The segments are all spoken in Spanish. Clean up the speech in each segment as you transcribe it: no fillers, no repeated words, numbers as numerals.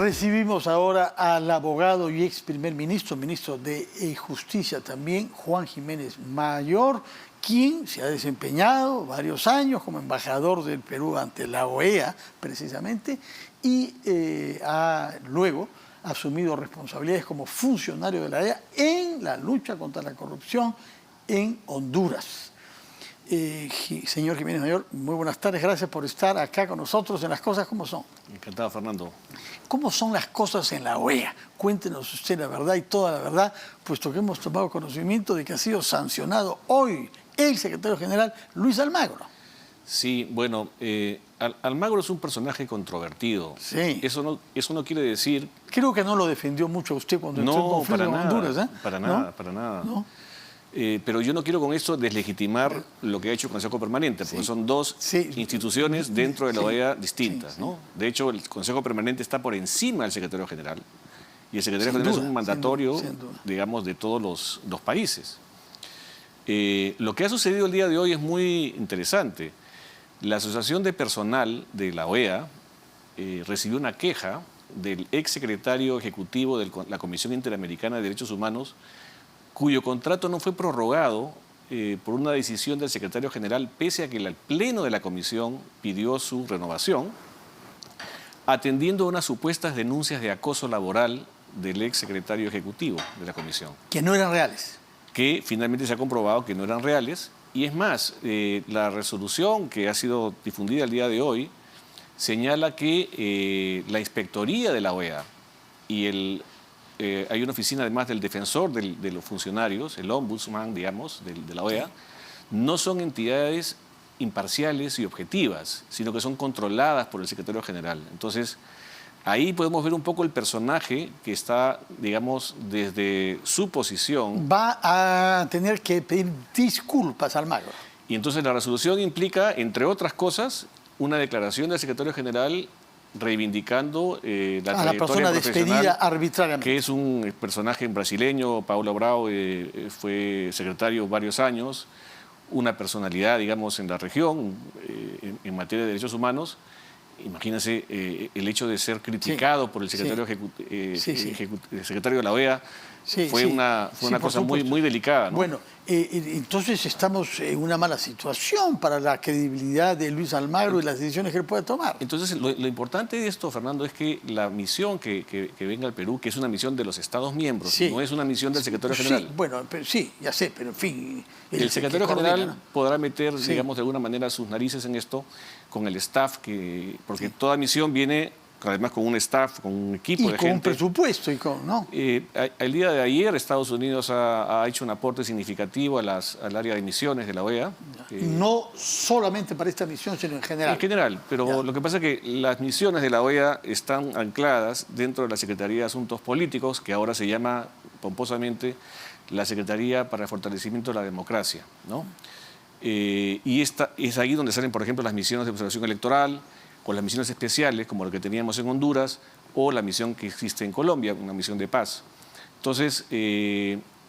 Recibimos ahora al abogado y ex primer ministro, ministro de Justicia también, Juan Jiménez Mayor, quien se ha desempeñado varios años como embajador del Perú ante la OEA, precisamente, y ha luego asumido responsabilidades como funcionario de la OEA en la lucha contra la corrupción en Honduras. Señor Jiménez Mayor, muy buenas tardes. Gracias por estar acá con nosotros en Las Cosas Como Son. Encantado, Fernando. ¿Cómo son las cosas en la OEA? Cuéntenos usted la verdad y toda la verdad, puesto que hemos tomado conocimiento de que ha sido sancionado hoy el secretario general Luis Almagro. Sí, bueno, Almagro es un personaje controvertido. Sí. Eso no quiere decir... Creo que no lo defendió mucho usted cuando entró en conflicto en Honduras, ¿eh? Para nada, para nada. ¿No? Pero yo no quiero con esto deslegitimar lo que ha hecho el Consejo Permanente, porque son dos instituciones dentro de la OEA distintas, ¿no? De hecho, el Consejo Permanente está por encima del secretario general, y el secretario general es un mandatorio, digamos, de todos los países. Lo que ha sucedido el día de hoy es muy interesante. La Asociación de Personal de la OEA recibió una queja del exsecretario ejecutivo de la Comisión Interamericana de Derechos Humanos, cuyo contrato no fue prorrogado por una decisión del secretario general, pese a que el Pleno de la Comisión pidió su renovación, atendiendo a unas supuestas denuncias de acoso laboral del exsecretario ejecutivo de la Comisión. Que no eran reales. Que finalmente se ha comprobado que no eran reales. Y es más, la resolución que ha sido difundida el día de hoy señala que la inspectoría de la OEA y hay una oficina además del defensor de los funcionarios, el ombudsman, digamos, de la OEA, no son entidades imparciales y objetivas, sino que son controladas por el secretario general. Entonces, ahí podemos ver un poco el personaje que está, digamos, desde su posición. Va a tener que pedir disculpas al Almagro. Y entonces la resolución implica, entre otras cosas, una declaración del secretario general reivindicando la persona despedida arbitrariamente. Que es un personaje brasileño, Paulo Brau, fue secretario varios años, una personalidad, digamos, en la región en materia de derechos humanos. Imagínense el hecho de ser criticado por el secretario, secretario de la OEA. Fue una cosa muy delicada, ¿no? Bueno, entonces estamos en una mala situación para la credibilidad de Luis Almagro y las decisiones que él puede tomar. Entonces, lo importante de esto, Fernando, es que la misión que venga al Perú, que es una misión de los Estados miembros, no es una misión del secretario general. Bueno, pero ya sé, pero en fin... El secretario general podrá meter, digamos, de alguna manera sus narices en esto con el staff, porque toda misión viene... además con un staff, con un equipo de gente. Y con un presupuesto. ¿No? El día de ayer Estados Unidos ha hecho un aporte significativo al área de misiones de la OEA. No solamente para esta misión, sino en general. En general, pero lo que pasa es que las misiones de la OEA están ancladas dentro de la Secretaría de Asuntos Políticos, que ahora se llama pomposamente la Secretaría para el Fortalecimiento de la Democracia, ¿no? Y es ahí donde salen, por ejemplo, las misiones de observación electoral, con las misiones especiales, como la que teníamos en Honduras, o la misión que existe en Colombia, una misión de paz. Entonces,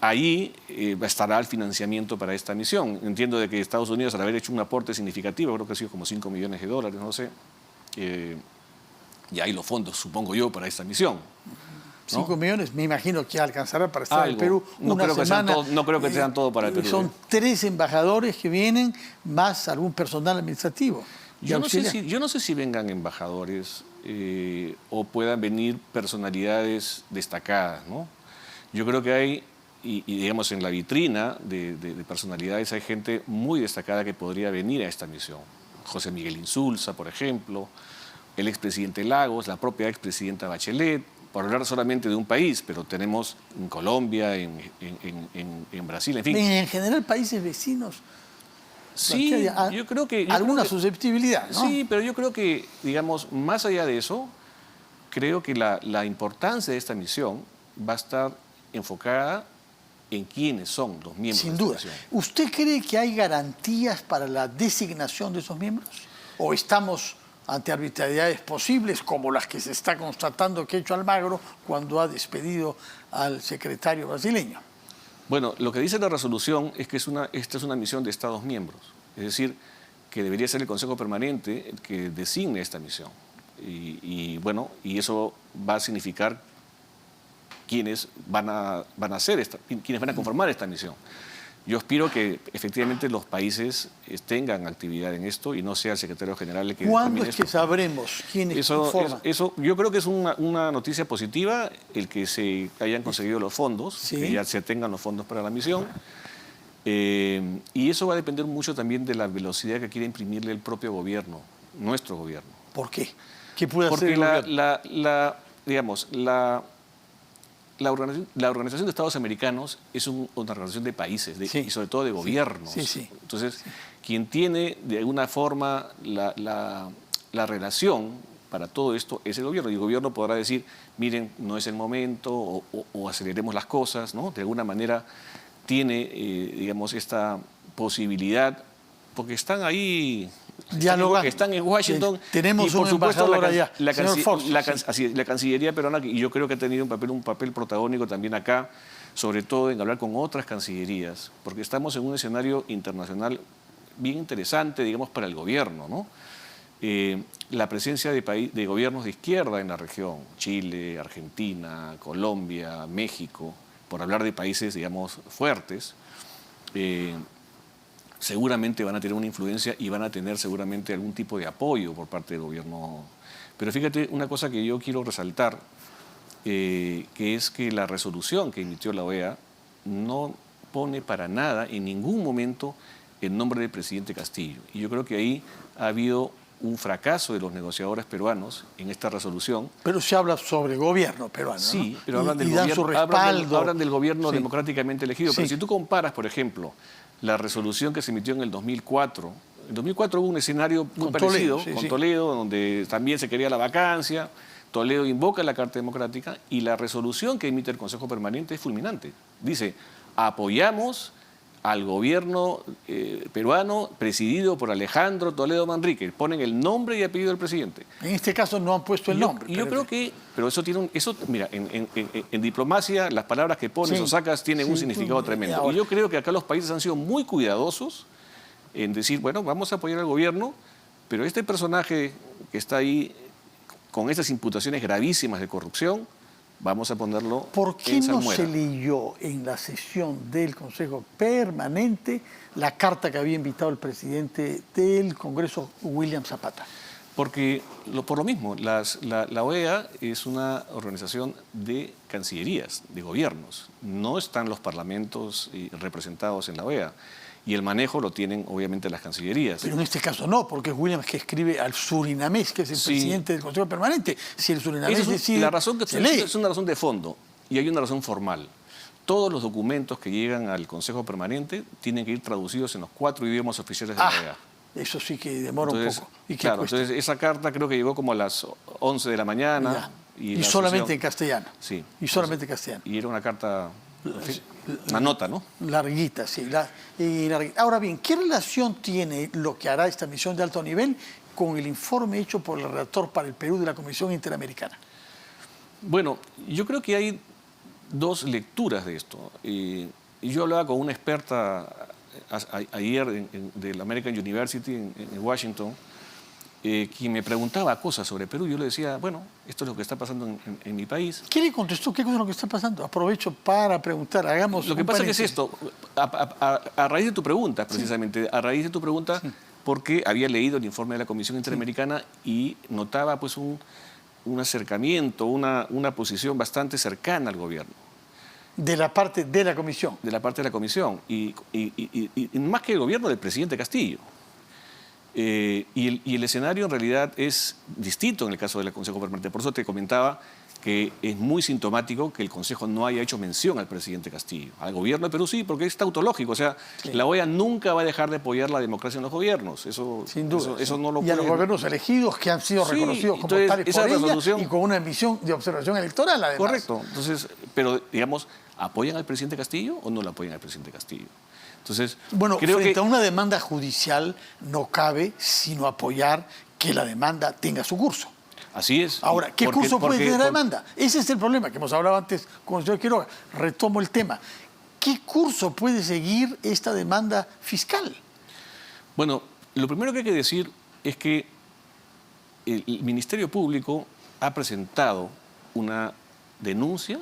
ahí estará el financiamiento para esta misión. Entiendo de que Estados Unidos, al haber hecho un aporte significativo, creo que ha sido como $5 millones, no sé, y hay los fondos, supongo yo, para esta misión, ¿no? 5 millones, me imagino que alcanzará para estar en el Perú no una semana. No creo que sean todo para el Perú. Son 3 embajadores que vienen, más algún personal administrativo. Yo no sé si vengan embajadores o puedan venir personalidades destacadas, ¿no? Yo creo que hay, y digamos en la vitrina de personalidades, hay gente muy destacada que podría venir a esta misión. José Miguel Insulza, por ejemplo, el expresidente Lagos, la propia expresidenta Bachelet, por hablar solamente de un país, pero tenemos en Colombia, en Brasil, en fin. En general, países vecinos. Sí, yo creo que... alguna susceptibilidad, ¿no? Sí, pero yo creo que, digamos, más allá de eso, creo que la importancia de esta misión va a estar enfocada en quiénes son los miembros. Sin duda. ¿Usted cree que hay garantías para la designación de esos miembros? ¿O estamos ante arbitrariedades posibles, como las que se está constatando que ha hecho Almagro cuando ha despedido al secretario brasileño? Bueno, lo que dice la resolución es que esta es una misión de Estados miembros. Es decir, que debería ser el Consejo Permanente el que designe esta misión. Bueno, y eso va a significar quiénes van a quiénes van a conformar esta misión. Yo aspiro que efectivamente los países tengan actividad en esto y no sea el secretario general el que ¿Cuándo determine es que sabremos quiénes conforman? Yo creo que es una noticia positiva el que se hayan conseguido los fondos, sí, que ya se tengan los fondos para la misión. Y eso va a depender mucho también de la velocidad que quiera imprimirle el propio gobierno, nuestro gobierno. ¿Por qué? ¿Qué puede hacer el gobierno? Digamos, la Organización de Estados Americanos es una organización de países sí, y sobre todo de gobiernos. Sí, sí, Entonces, quien tiene de alguna forma la relación para todo esto es el gobierno. Y el gobierno podrá decir, miren, no es el momento o aceleremos las cosas, ¿no? De alguna manera tiene, digamos, esta posibilidad, porque están ahí... Están en Washington. Tenemos un embajador allá, señor Fox. La Cancillería peruana, y yo creo que ha tenido un papel protagónico también acá, sobre todo en hablar con otras cancillerías, porque estamos en un escenario internacional bien interesante, digamos, para el gobierno, ¿no? La presencia de gobiernos de izquierda en la región, Chile, Argentina, Colombia, México, por hablar de países, digamos, fuertes, seguramente van a tener una influencia y van a tener seguramente algún tipo de apoyo por parte del gobierno. Pero fíjate, una cosa que yo quiero resaltar, que es que la resolución que emitió la OEA no pone para nada, en ningún momento, el nombre del presidente Castillo. Y yo creo que ahí ha habido un fracaso de los negociadores peruanos en esta resolución. Pero se habla sobre el gobierno peruano, sí, ¿no? pero hablan del gobierno sí, democráticamente elegido. Sí. Pero si tú comparas, por ejemplo, la resolución que se emitió en el 2004. En 2004 hubo un escenario muy parecido con Toledo, donde también se quería la vacancia. Toledo invoca la Carta Democrática y la resolución que emite el Consejo Permanente es fulminante. Dice, apoyamos al gobierno peruano presidido por Alejandro Toledo Manrique. Ponen el nombre y apellido del presidente. En este caso no han puesto el nombre. Yo creo que, pero eso tiene mira, en diplomacia las palabras que pones o sacas tienen un significado tremendo. Ahora, y yo creo que acá los países han sido muy cuidadosos en decir, bueno, vamos a apoyar al gobierno, pero este personaje que está ahí con estas imputaciones gravísimas de corrupción, vamos a ponerlo en salmuera. ¿Por qué no se leyó en la sesión del Consejo Permanente la carta que había invitado el presidente del Congreso, William Zapata? Porque, por lo mismo, la OEA es una organización de cancillerías, de gobiernos. No están los parlamentos representados en la OEA. Y el manejo lo tienen, obviamente, las cancillerías. Pero en este caso no, porque es William que escribe al surinamés, que es el presidente del Consejo Permanente. Si el surinamés decide, la razón que es una razón de fondo y hay una razón formal. Todos los documentos que llegan al Consejo Permanente tienen que ir traducidos en los 4 idiomas oficiales de la OEA. Eso sí que demora un poco. ¿Y claro, entonces esa carta creo que llegó como a las 11 de la mañana. Y solamente en castellano. Sí. Y solamente en castellano. Y era una carta... Una nota, ¿no? Larguita, sí. Larguita. Ahora bien, ¿qué relación tiene lo que hará esta misión de alto nivel con el informe hecho por el redactor para el Perú de la Comisión Interamericana? Bueno, yo creo que hay dos lecturas de esto. Yo hablaba con una experta ayer de la American University en Washington, quien me preguntaba cosas sobre Perú. Yo le decía, bueno, esto es lo que está pasando en mi país. ¿Qué le contestó? ¿Qué cosa es lo que está pasando? Aprovecho para preguntar, hagamos lo que pasa es esto, a raíz de tu pregunta, precisamente, a raíz de tu pregunta, porque había leído el informe de la Comisión Interamericana y notaba pues un acercamiento, una posición bastante cercana al gobierno. De la parte de la Comisión. De la parte de la Comisión. Y más que el gobierno del presidente Castillo. Y el escenario en realidad es distinto en el caso del Consejo Permanente. Por eso te comentaba que es muy sintomático que el Consejo no haya hecho mención al presidente Castillo. Al gobierno de Perú sí, porque es tautológico. O sea, la OEA nunca va a dejar de apoyar la democracia en los gobiernos. Eso, sin duda. Eso no lo puede... Y a los gobiernos elegidos que han sido reconocidos como tales por ella y con una misión de observación electoral, además. Correcto. Entonces, pero digamos, ¿apoyan al presidente Castillo o no lo apoyan al presidente Castillo? Entonces, bueno, frente a una demanda judicial no cabe sino apoyar que la demanda tenga su curso. Así es. Ahora, ¿qué curso puede tener la demanda? Ese es el problema que hemos hablado antes con el señor Quiroga. Retomo el tema. ¿Qué curso puede seguir esta demanda fiscal? Bueno, lo primero que hay que decir es que el Ministerio Público ha presentado una denuncia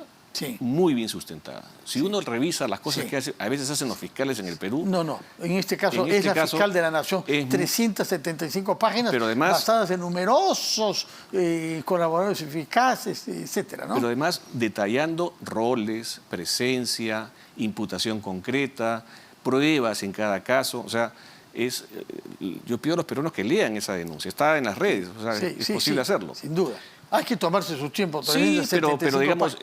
muy bien sustentada. Si uno revisa las cosas que a veces hacen los fiscales en el Perú... No. En este caso es la fiscal de la Nación. 375 páginas pero además, basadas en numerosos colaboradores eficaces, etcétera, ¿no? Pero además detallando roles, presencia, imputación concreta, pruebas en cada caso. O sea, yo pido a los peruanos que lean esa denuncia. Está en las redes, o sea, es posible hacerlo. Sin duda. Hay que tomarse su tiempo. Sí, pero digamos,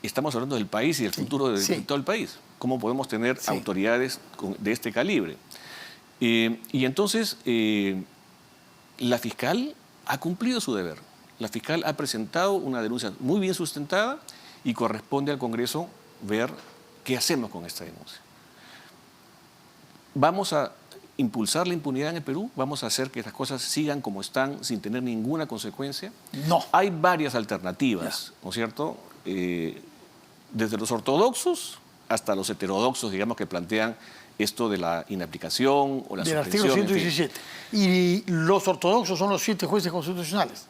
estamos hablando del país y del futuro de todo el país. ¿Cómo podemos tener autoridades de este calibre? Y entonces, la fiscal ha cumplido su deber. La fiscal ha presentado una denuncia muy bien sustentada y corresponde al Congreso ver qué hacemos con esta denuncia. Vamos a impulsar la impunidad en el Perú, vamos a hacer que las cosas sigan como están sin tener ninguna consecuencia. No. Hay varias alternativas, ¿no es cierto? Desde los ortodoxos hasta los heterodoxos, digamos, que plantean esto de la inaplicación o la del suspensión. Artículo 117. Y los ortodoxos son los 7 jueces constitucionales.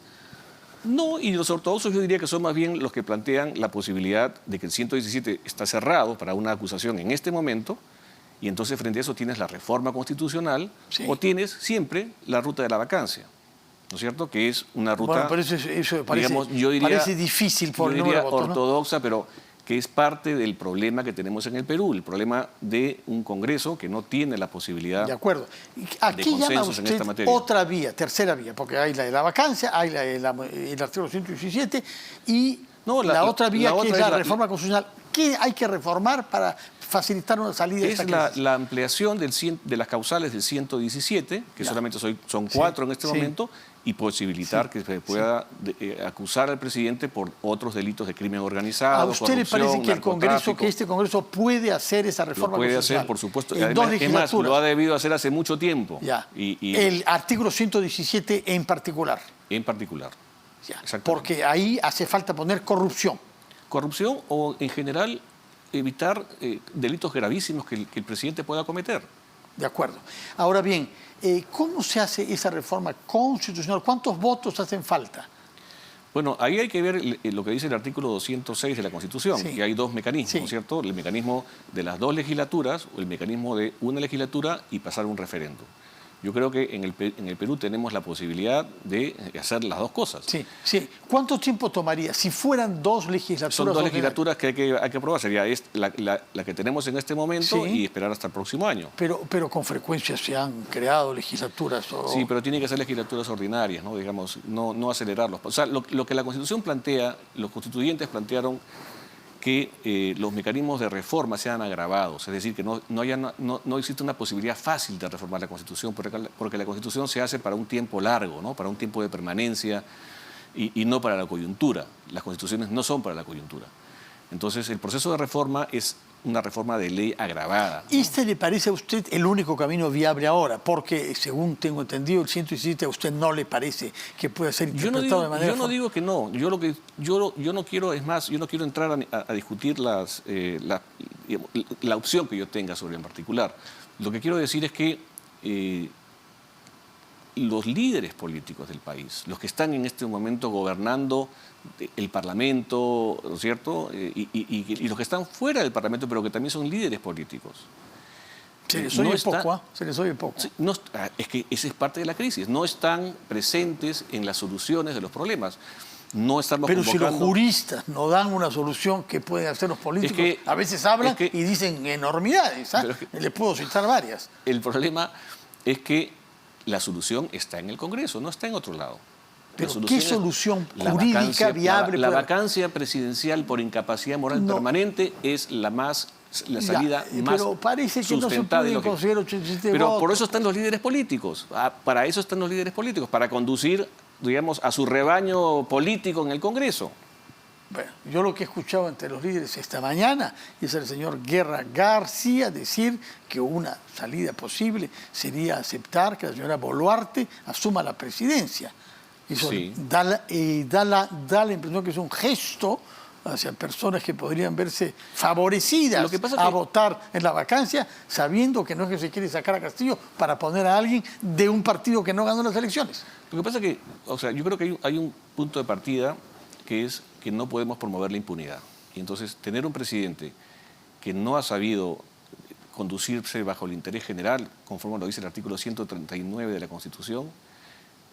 No, y los ortodoxos yo diría que son más bien los que plantean la posibilidad de que el 117 está cerrado para una acusación en este momento. Y entonces frente a eso tienes la reforma constitucional o tienes siempre la ruta de la vacancia, ¿no es cierto? Que es una ruta, bueno, pero eso parece, digamos, yo diría, parece difícil por el número de votos, ortodoxa, ¿no? Pero que es parte del problema que tenemos en el Perú, el problema de un Congreso que no tiene la posibilidad de acuerdo. Aquí llama usted en esta materia. Otra vía, tercera vía, porque hay la de la vacancia, hay el artículo 117 y la otra vía que es la reforma constitucional. ¿Qué hay que reformar para facilitar una salida de esta crisis? Es la ampliación de las causales del 117, que solamente son 4 en este momento, y posibilitar que se pueda acusar al presidente por otros delitos de crimen organizado. ¿A usted le parece que este Congreso puede hacer esa reforma constitucional? Lo puede hacer, por supuesto. Además, lo ha debido hacer hace mucho tiempo. El artículo 117 en particular. En particular. Porque ahí hace falta poner corrupción. Corrupción o, en general, evitar delitos gravísimos que el presidente pueda cometer. De acuerdo. Ahora bien, ¿cómo se hace esa reforma constitucional? ¿Cuántos votos hacen falta? Bueno, ahí hay que ver lo que dice el artículo 206 de la Constitución, que hay 2 mecanismos, ¿cierto? El mecanismo de las 2 legislaturas o el mecanismo de una legislatura y pasar un referendo. Yo creo que en el Perú tenemos la posibilidad de hacer las 2 cosas. Sí. ¿Cuánto tiempo tomaría si fueran 2 legislaturas? Son 2 legislaturas que hay que aprobar. Sería la que tenemos en este momento y esperar hasta el próximo año. Pero con frecuencia se han creado legislaturas. Sí, pero tienen que ser legislaturas ordinarias, ¿no? Digamos, no acelerarlos. O sea, lo que la Constitución plantea, los constituyentes plantearon que los mecanismos de reforma sean agravados, es decir, que no existe una posibilidad fácil de reformar la Constitución, porque la Constitución se hace para un tiempo largo, ¿no? Para un tiempo de permanencia y no para la coyuntura. Las constituciones no son para la coyuntura. Entonces, el proceso de reforma es una reforma de ley agravada, ¿no? ¿Este le parece a usted el único camino viable ahora? Porque, según tengo entendido, el 117 a usted no le parece que pueda ser interpretado de manera... Yo no digo que no. Yo no quiero, es más, yo no quiero entrar a discutir la opción que yo tenga sobre en particular. Lo que quiero decir es que los líderes políticos del país, los que están en este momento gobernando el Parlamento, ¿no es cierto? Y los que están fuera del Parlamento, pero que también son líderes políticos. Se les oye poco, se les oye poco. Es que esa es parte de la crisis. No están presentes en las soluciones de los problemas. No estamos Pero si los juristas no dan una solución que pueden hacer los políticos, a veces hablan y dicen enormidades. Les puedo citar varias. El problema es que la solución está en el Congreso, no está en otro lado. ¿Pero qué solución jurídica viable? La vacancia presidencial por incapacidad moral permanente es la salida más pero parece que sustentada. No se puede conseguir 87 pero votos. por eso están los líderes políticos. Para eso están los líderes políticos, para conducir, digamos, a su rebaño político en el Congreso. Bueno, yo lo que he escuchado entre los líderes esta mañana es el señor Guerra García decir que una salida posible sería aceptar que la señora Boluarte asuma la presidencia. Eso da la impresión que es un gesto hacia personas que podrían verse favorecidas Lo que pasa a que... votar en la vacancia, sabiendo que no es que se quiere sacar a Castillo para poner a alguien de un partido que no ganó las elecciones. Lo que pasa es que, o sea, yo creo que hay un punto de partida que es que no podemos promover la impunidad. Y entonces, tener un presidente que no ha sabido conducirse bajo el interés general, conforme lo dice el artículo 139 de la Constitución,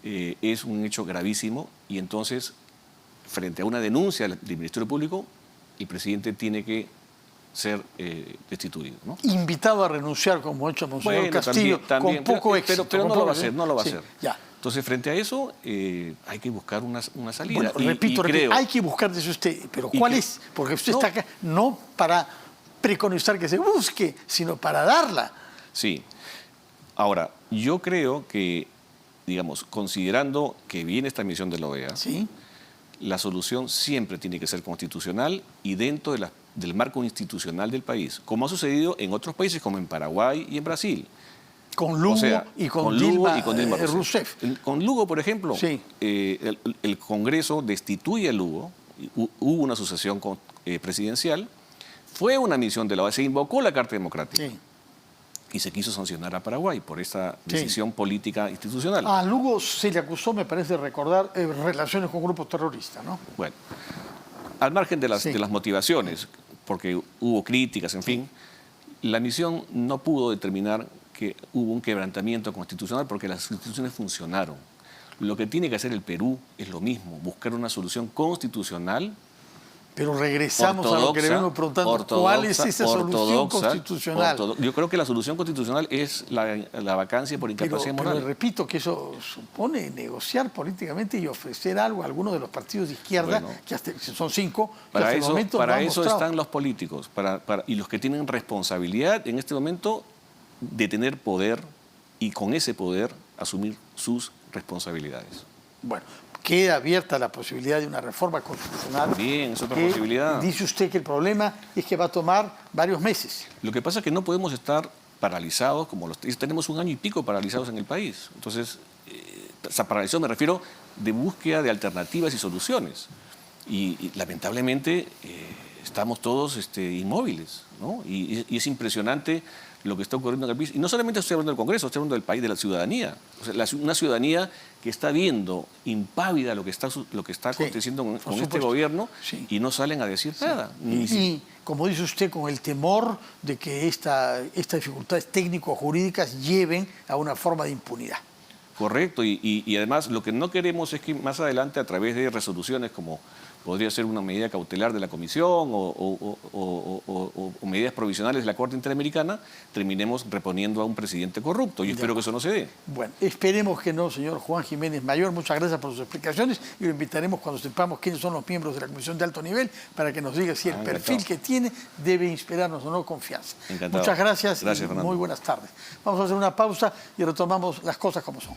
es un hecho gravísimo y entonces, frente a una denuncia del Ministerio Público, el presidente tiene que ser destituido, ¿no? Invitado a renunciar, como ha hecho Monseñor Castillo, también, con poco éxito. Pero no lo va a hacer, no lo va a sí, hacer. Ya. Entonces, frente a eso, hay que buscar una salida. Bueno, repito, creo... hay que buscar, dice usted, pero ¿cuál es? Porque usted está acá no para preconizar que se busque, sino para darla. Sí. Ahora, yo creo que, digamos, considerando que viene esta misión de la OEA, ¿sí? La solución siempre tiene que ser constitucional y dentro del marco institucional del país, como ha sucedido en otros países como en Paraguay y en Brasil. Con Lugo, y con Dilma Rousseff. Con Lugo, por ejemplo, sí. El Congreso destituye a Lugo, hubo una sucesión presidencial, fue una misión de la OEA, se invocó la Carta Democrática. Sí. Y se quiso sancionar a Paraguay por esta decisión política institucional. A Lugo se le acusó, me parece recordar, relaciones con grupos terroristas, ¿no? Bueno, al margen de las motivaciones, porque hubo críticas, en fin, la misión no pudo determinar que hubo un quebrantamiento constitucional porque las instituciones funcionaron. Lo que tiene que hacer el Perú es lo mismo, buscar una solución constitucional. Pero regresamos a lo que le vengo preguntando. ¿Cuál es esa solución constitucional? Yo creo que la solución constitucional es la vacancia por incapacidad moral. Pero repito que eso supone negociar políticamente y ofrecer algo a algunos de los partidos de izquierda, que son 5, para eso están los políticos y los que tienen responsabilidad en este momento de tener poder y con ese poder asumir sus responsabilidades. Bueno, queda abierta la posibilidad de una reforma constitucional. Bien, es otra posibilidad. Dice usted que el problema es que va a tomar varios meses. Lo que pasa es que no podemos estar paralizados, tenemos 1 año y pico paralizados en el país. Entonces, paralizados me refiero de búsqueda de alternativas y soluciones. Y lamentablemente estamos todos inmóviles, ¿no? Y es impresionante lo que está ocurriendo en el país. Y no solamente estoy hablando del Congreso, estoy hablando del país, de la ciudadanía. O sea, una ciudadanía que está viendo impávida lo que está aconteciendo con este gobierno y no salen a decir nada. Y como dice usted, con el temor de que estas dificultades técnico-jurídicas lleven a una forma de impunidad. Correcto, y además lo que no queremos es que más adelante a través de resoluciones como podría ser una medida cautelar de la Comisión o medidas provisionales de la Corte Interamericana, terminemos reponiendo a un presidente corrupto. Yo espero que eso no se dé. Bueno, esperemos que no, señor Juan Jiménez Mayor. Muchas gracias por sus explicaciones y lo invitaremos cuando sepamos quiénes son los miembros de la Comisión de Alto Nivel para que nos diga si el perfil que tiene debe inspirarnos o no confianza. Encantado. Muchas gracias, Fernando. Muy buenas tardes. Vamos a hacer una pausa y retomamos las cosas como son.